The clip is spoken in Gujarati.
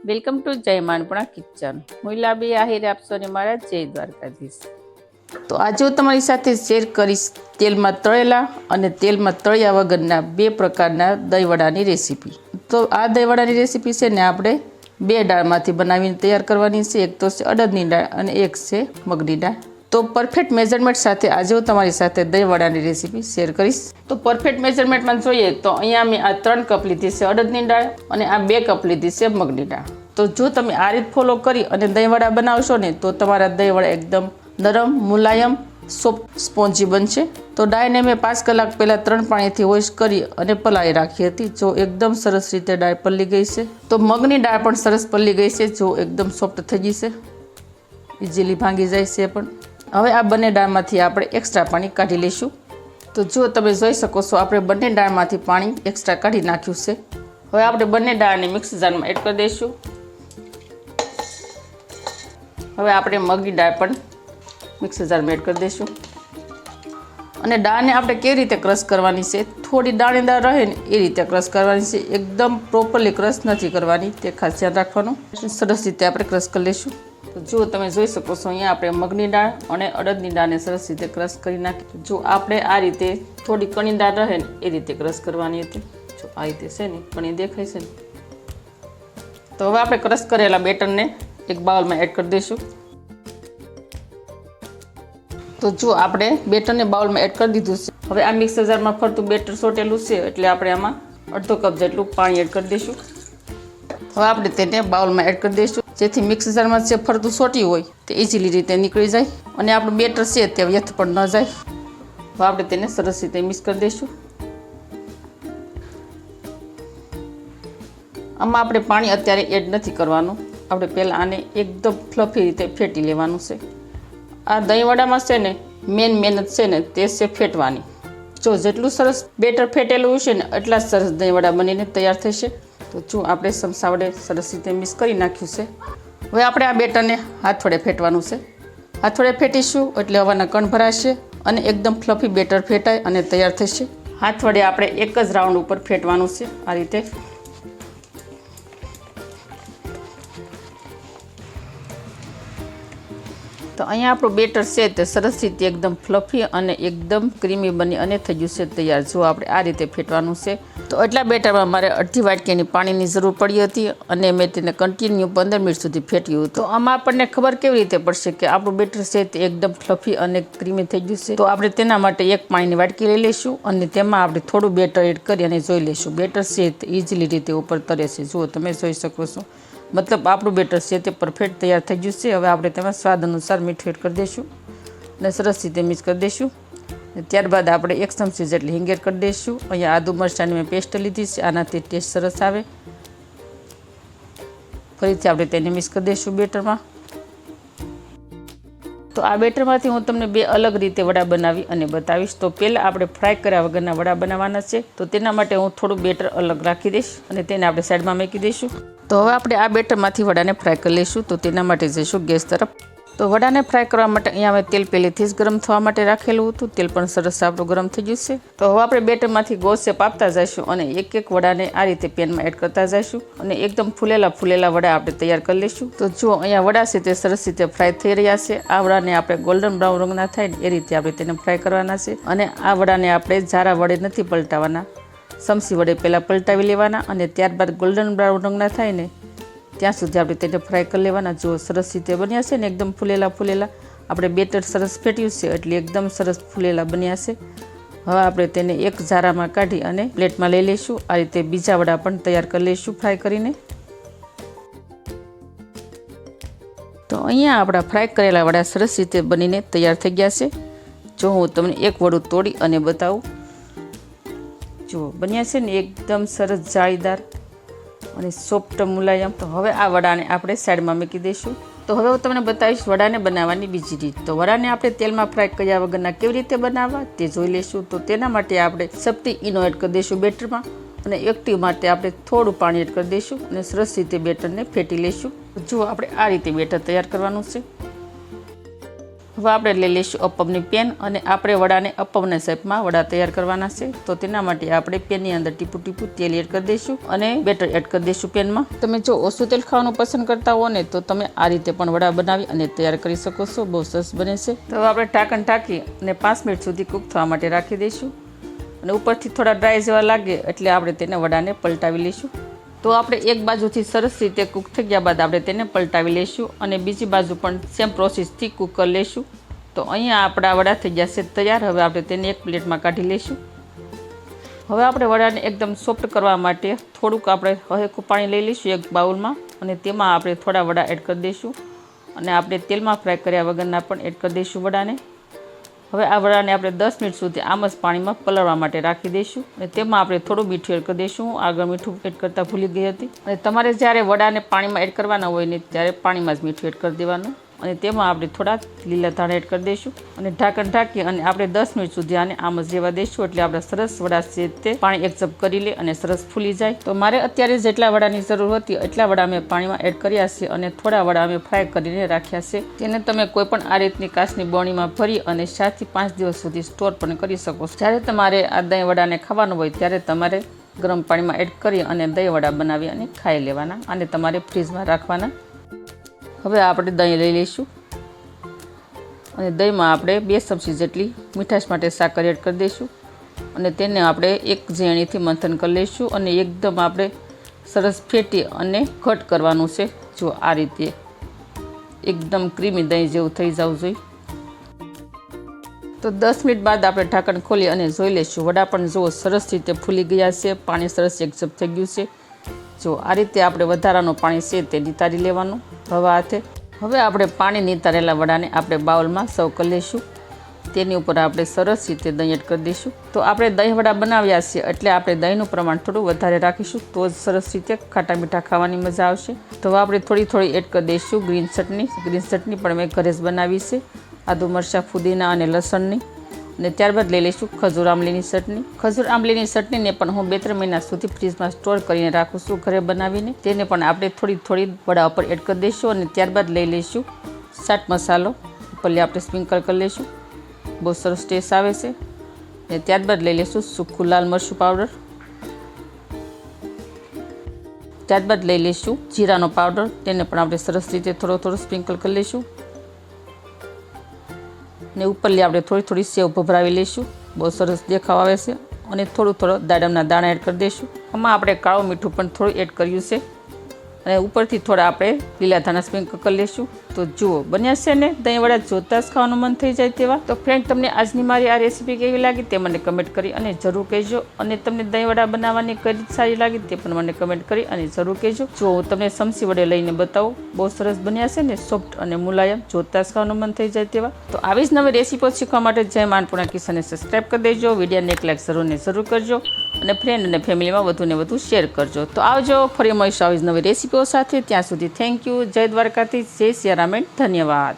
વેલકમ ટુ જય માનપણા કિચન. હું લાબી આહિર આપશો ને મારા જય દ્વારકાધીશ. તો આજે હું તમારી સાથે શેર કરીશ તેલમાં તળેલા અને તેલમાં તળ્યા વગરના બે પ્રકારના દહીંવડાની રેસીપી. તો આ દહીંવડાની રેસીપી છે ને આપણે બે દાળમાંથી બનાવીને તૈયાર કરવાની છે. એક તો છે અડદની દાળ અને એક છે મગની દાળ. તો પરફેક્ટ મેઝરમેન્ટ સાથે આજે હું તમારી સાથે દહીંવડાની રેસીપી શેર કરીશ. તો પરફેક્ટ મેઝરમેન્ટમાં જોઈએ તો અહીંયા મેં આ 3 કપ લીધી છે અડદની દાળ અને આ 2 કપ લીધી છે મગની દાળ. તો જો તમે આ રીત ફોલો કરી અને દહીંવડા બનાવશો ને તો તમારા દહીંવડા એકદમ નરમ, મુલાયમ, સોફ્ટ, સ્પોન્જી બનશે. તો દાળને મેં 5 કલાક પહેલાં 3 પાણીથી વોશ કરી અને પલાળી રાખી હતી. જો એકદમ સરસ રીતે દાળ પલળી ગઈ છે. તો મગની દાળ પણ સરસ પલળી ગઈ છે. જો એકદમ સોફ્ટ થઈ ગઈ છે, ઇઝીલી ભાંગી જાય છે. પણ હવે આ બંને દાળમાંથી આપણે એક્સ્ટ્રા પાણી કાઢી લઈશું. તો જો તમે જોઈ શકો છો આપણે બંને દાળમાંથી પાણી એક્સ્ટ્રા કાઢી નાખ્યું છે. હવે આપણે બંને દાળને મિક્સ જારમાં એડ કરી દઈશું. હવે આપણે મગની દાળ પણ મિક્સર જારમાં એડ કરી દઈશું. અને દાળને આપણે કેવી રીતે ક્રશ કરવાની છે, થોડી દાણેદાર રહે ને એ રીતે ક્રશ કરવાની છે. એકદમ પ્રોપરલી ક્રશ નથી કરવાની, તે ખાસ ધ્યાન રાખવાનું. સરસ રીતે આપણે ક્રશ કરી લઈશું. તો જો તમે જોઈ શકો છો અહીંયા આપણે મગની દાળ અને અડદની દાળને સરસ રીતે ક્રશ કરી નાખી. જો આપણે આ રીતે થોડી કણી દાળ રહે ને એ રીતે ક્રશ કરવાની હતી. જો આ રીતે છે ને કણી દેખાય છે ને. તો હવે આપણે ક્રશ કરેલા બેટરને એક બાઉલમાં એડ કરી દઈશું. તો જો આપણે બેટરને બાઉલમાં એડ કરી દીધું છે. હવે આ મિક્સર જારમાં ફરતું બેટર સોટેલું છે એટલે આપણે આમાં અડધો કપ જેટલું પાણી એડ કરી દઈશું. હવે આપણે તેને બાઉલમાં એડ કરી દઈશું, જેથી મિક્સર જારમાં જે ફરતું સોટ્યું હોય તે ઇઝીલી રીતે નીકળી જાય અને આપણું બેટર છે તે વ્યર્થ પણ ન જાય. હવે આપણે તેને સરસ રીતે મિક્સ કરી દઈશું. આમાં આપણે પાણી અત્યારે એડ નથી કરવાનું. આપણે પહેલાં આને એકદમ ફ્લફી રીતે ફેટી લેવાનું છે. આ દહીંવડામાં છે ને મેન મહેનત છે ને તે છે ફેટવાની. જો જેટલું સરસ બેટર ફેટેલું હશે ને એટલા જ સરસ દહીંવડા બનીને તૈયાર થશે. તો જો આપણે ચમચા વડે સરસ રીતે મિક્સ કરી નાખ્યું છે. હવે આપણે આ બેટરને હાથ વડે ફેટવાનું છે. હાથ વડે ફેટીશું એટલે હવાના કણ ભરાશે અને એકદમ ફ્લફી બેટર ફેટાય અને તૈયાર થશે. હાથ વડે આપણે એક જ રાઉન્ડ ઉપર ફેટવાનું છે આ રીતે. તો અહીંયા આપણું બેટર છે તે સરસ રીતે એકદમ ફ્લફી અને એકદમ ક્રીમી બની અને થઈ ગયું છે તૈયાર. જો આપણે આ રીતે ફેટવાનું છે. તો એટલા બેટરમાં મારે અડધી વાટકીની પાણીની જરૂર પડી હતી અને મેં તેને કન્ટિન્યુ 15 મિનિટ સુધી ફેટ્યું હતું. તો આમાં આપણને ખબર કેવી રીતે પડશે કે આપણું બેટર છે તે એકદમ ફ્લફી અને ક્રીમી થઈ ગયું છે. તો આપણે તેના માટે એક પાણીની વાટકી લઈ લઈશું અને તેમાં આપણે થોડું બેટર એડ કરી અને જોઈ લઈશું. બેટર છે તે ઇઝીલી રીતે ઉપર તરે છે. જુઓ તમે જોઈ શકો છો, મતલબ આપણું બેટર છે તે પરફેક્ટ તૈયાર થઈ ગયું છે. હવે આપણે તેમાં સ્વાદ અનુસાર મીઠું એડ કરી દઈશું અને સરસ રીતે મિક્સ કરી દઈશું. ત્યારબાદ આપણે 1 ચમચી જેટલી હિંગ એડ કરી દઈશું. અહીંયા આદુ મરચાંની મેં પેસ્ટ લીધી છે, આનાથી ટેસ્ટ સરસ આવે. ફરીથી આપણે તેને મિક્સ કરી દઈશું બેટરમાં. તો આ બેટરમાંથી હું તમને 2 અલગ રીતે વડા બનાવી અને બતાવીશ. તો પહેલાં આપણે ફ્રાય કર્યા વગરના વડા બનાવવાના છે. તો તેના માટે હું થોડું બેટર અલગ રાખી દઈશ અને તેને આપણે સાઈડમાં મૂકી દઈશું. તો હવે આપણે આ બેટરમાંથી વડાને ફ્રાય કરી લઈશું. તો તેના માટે જઈશું ગેસ તરફ. તો વડાને ફ્રાય કરવા માટે અહીંયા મેં તેલ પહેલેથી જ ગરમ થવા માટે રાખેલું હતું. તેલ પણ સરસ આપણું ગરમ થઈ ગયું છે. તો હવે આપણે બેટરમાંથી ગોળ શેપ આપતા જઈશું અને એક એક વડાને આ રીતે પેનમાં એડ કરતા જઈશું અને એકદમ ફૂલેલા વડા આપણે તૈયાર કરી લઈશું. તો જુઓ અહીંયા વડા છે તે સરસ રીતે ફ્રાય થઈ રહ્યા છે. આ વડાને આપણે ગોલ્ડન બ્રાઉન રંગના થાય ને એ રીતે આપણે તેને ફ્રાય કરવાના છે. અને આ વડાને આપણે ઝારા વડે નથી પલટાવવાના, ચમચી વડે પહેલાં પલટાવી લેવાના અને ત્યારબાદ ગોલ્ડન બ્રાઉન રંગના થાય ને ત્યાં સુધી આપણે તેને ફ્રાય કરી લેવાના. જો સરસ રીતે બન્યા છે ને એકદમ ફૂલેલા. આપણે બેટર સરસ ફેટ્યું છે એટલે એકદમ સરસ ફૂલેલા બન્યા છે. હવે આપણે તેને એક ઝારામાં કાઢી અને પ્લેટમાં લઈ લઈશું. આ રીતે બીજા વડા પણ તૈયાર કરી લઈશું ફ્રાય કરીને. તો અહીંયા આપણા ફ્રાય કરેલા વડા સરસ રીતે બનીને તૈયાર થઈ ગયા છે. જો હું તમને એક વડું તોડી અને બતાવું. જુઓ બન્યા છે ને એકદમ સરસ જાળીદાર અને સોફ્ટ મુલાયમ. તો હવે આ વડાને આપણે સાઈડમાં મૂકી દઈશું. તો હવે હું તમને બતાવીશ વડાને બનાવવાની બીજી રીત. તો વડાને આપણે તેલમાં ફ્રાય કર્યા વગરના કેવી રીતે બનાવવા તે જોઈ લઈશું. તો તેના માટે આપણે સપટી ઈનો એડ કરી દઈશું બેટરમાં અને એક્ટિવ માટે આપણે થોડું પાણી એડ કરી દઈશું અને સરસ રીતે બેટરને ફેટી લઈશું. જો આપણે આ રીતે બેટર તૈયાર કરવાનું છે. હવે આપણે લઈ લઈશું અપમની પેન અને આપણે વડાને અપમના શેપમાં વડા તૈયાર કરવાના છે. તો તેના માટે આપણે પેનની અંદર ટીપું ટીપું તેલ એડ કરી દઈશું અને બેટર એડ કરી દઈશું પેનમાં. તમે જો ઓછું તેલ ખાવાનું પસંદ કરતા હો ને તો તમે આ રીતે પણ વડા બનાવી અને તૈયાર કરી શકો છો. બહુ સરસ બને છે. તો હવે આપણે ઢાંકણ ઢાંકી અને 5 મિનિટ સુધી કૂક થવા માટે રાખી દઈશું અને ઉપરથી થોડા ડ્રાય જેવા લાગે એટલે આપણે તેને વડાને પલટાવી લઈશું. તો આપણે એક બાજુથી સરસ રીતે કૂક થઈ ગયા બાદ આપણે તેને પલટાવી લઈશું અને બીજી બાજુ પણ સેમ પ્રોસેસથી કૂક કરી લઈશું. તો અહીંયા આપણા વડા થઈ ગયા છે તૈયાર. હવે આપણે તેને એક પ્લેટમાં કાઢી લઈશું. હવે આપણે વડાને એકદમ સોફ્ટ કરવા માટે થોડુંક આપણે હળકું પાણી લઈ લઈશું એક બાઉલમાં અને તેમાં આપણે થોડા વડા એડ કરી દઈશું અને આપણે તેલમાં ફ્રાય કર્યા વગરના પણ એડ કરી દઈશું વડાને. હવે આ વડાને આપણે 10 મિનિટ સુધી આમ જ પાણીમાં પલળવા માટે રાખી દઈશું અને તેમાં આપણે થોડું મીઠું એડ કરી દઈશું. આગળ મીઠું એડ કરતાં ભૂલી ગઈ હતી. અને તમારે જ્યારે વડાને પાણીમાં એડ કરવાના હોય ને ત્યારે પાણીમાં જ મીઠું એડ કરી દેવાનું અને તેમાં આપણે થોડા લીલા ધાણા એડ કરી દઈશું અને ઢાંકણ ઢાંકી અને આપણે 10 મિનિટ સુધી આને આમ જ રહેવા દઈશું એટલે આપણા સરસ વડા છે તે પાણી એબ્ઝોર્બ કરી લે અને સરસ ફૂલી જાય. તો મારે અત્યારે જેટલા વડાની જરૂર હતી એટલા વડા મેં પાણીમાં એડ કર્યા છે અને થોડા વડા અમે ફ્રાય કરીને રાખ્યા છે. તેને તમે કોઈ પણ આ રીતની કાચની બોણીમાં ભરી અને 4 થી 5 દિવસ સુધી સ્ટોર પણ કરી શકો છો. જ્યારે તમારે આ દહીં વડાને ખાવાનું હોય ત્યારે તમારે ગરમ પાણીમાં એડ કરી અને દહીં વડા બનાવી અને ખાઈ લેવાના અને તમારે ફ્રીજમાં રાખવાના. હવે આપણે દહીં લઈ લઈશું અને દહીંમાં આપણે 2 ચમચી જેટલી મીઠાશ માટે સાકર એડ કરી દઈશું અને તેને આપણે એક ઝેણીથી મંથન કરી લઈશું અને એકદમ આપણે સરસ ફેટી અને ઘટ કરવાનું છે. જો આ રીતે એકદમ ક્રીમી દહીં જેવું થઈ જવું જોઈએ. તો 10 મિનિટ બાદ આપણે ઢાંકણ ખોલી અને જોઈ લઈશું. વડા પણ જુઓ સરસ રીતે ફૂલી ગયા છે. પાણી સરસ એબ્ઝોર્બ થઈ ગયું છે. જો આ રીતે આપણે વધારાનું પાણી છે તે નિતારી લેવાનું હવા હાથે. હવે આપણે પાણી નિતારેલા વડાને આપણે બાઉલમાં સર્વ કરી લઈશું. તેની ઉપર આપણે સરસ રીતે દહીં એડ કરી દઈશું. તો આપણે દહીં વડા બનાવ્યા છે એટલે આપણે દહીંનું પ્રમાણ થોડું વધારે રાખીશું તો જ સરસ રીતે ખાટા મીઠા ખાવાની મજા આવશે. તો આપણે થોડી એડ કરી દઈશું ગ્રીન ચટણી. ગ્રીન ચટણી પણ મેં ઘરે જ બનાવી છે, આદુ મરચાં ફુદીના અને લસણની. અને ત્યારબાદ લઈ લઈશું ખજૂર આંબલીની ચટણી. ખજૂર આંબલીની ચટણીને પણ હું 2-3 મહિના સુધી ફ્રીજમાં સ્ટોર કરીને રાખું છું ઘરે બનાવીને. તેને પણ આપણે થોડી વડા ઉપર એડ કરી દઈશું અને ત્યારબાદ લઈ લઈશું ચાટ મસાલો. ઉપરથી આપણે સ્પ્રિંકલ કરી લઈશું. બહુ સરસ ટેસ્ટ આવે છે. અને ત્યારબાદ લઈ લઈશું સૂકું લાલ મરચું પાવડર. ત્યારબાદ લઈ લઈશું જીરાનો પાવડર. તેને પણ આપણે સરસ રીતે થોડો સ્પ્રિંકલ કરી લઈશું ને ઉપરથી આપણે થોડી સેવ ભભરાવી લઈશું. બહુ સરસ દેખાવ આવે છે અને થોડો દાડમના દાણા એડ કરી દઈશું. આમાં આપણે કાળું મીઠું પણ થોડું એડ કર્યું છે અને ઉપરથી થોડા આપણે લીલા ધાણા સ્પ્રિંકલ કરી લઈશું. તો જુઓ બન્યા છે ને દહીં વડા જોતાં જ ખાવાનું મન થઈ જાય તેવા. તો ફ્રેન્ડ તમને આજની મારી આ રેસીપી કેવી લાગી તે મને કમેન્ટ કરી અને જરૂર કહેજો અને તમને દહીં વડા બનાવવાની કઈ રીત સારી લાગી તે પણ મને કમેન્ટ કરી અને જરૂર કહેજો. જો હું તમને સમસી વડે લઈને બતાવું. બહુ સરસ બન્યા છે ને, સોફ્ટ અને મુલાયમ, જોતાં જ ખાવાનું મન થઈ જાય તેવા. તો આવી જ નવી રેસીપીઓ શીખવા માટે જય માનપુરા કિચનને સબસ્ક્રાઈબ કરી દેજો. વિડીયોને એક લાઈક જરૂર કરજો અને ફ્રેન્ડ અને ફેમિલીમાં વધુ શેર કરજો. તો આવજો, ફરી મળીશું આવી જ નવી રેસીપીઓ સાથે. ત્યાં સુધી થેન્ક યુ. જય દ્વારકાથી, જય સિયારામ, ધન્યવાદ.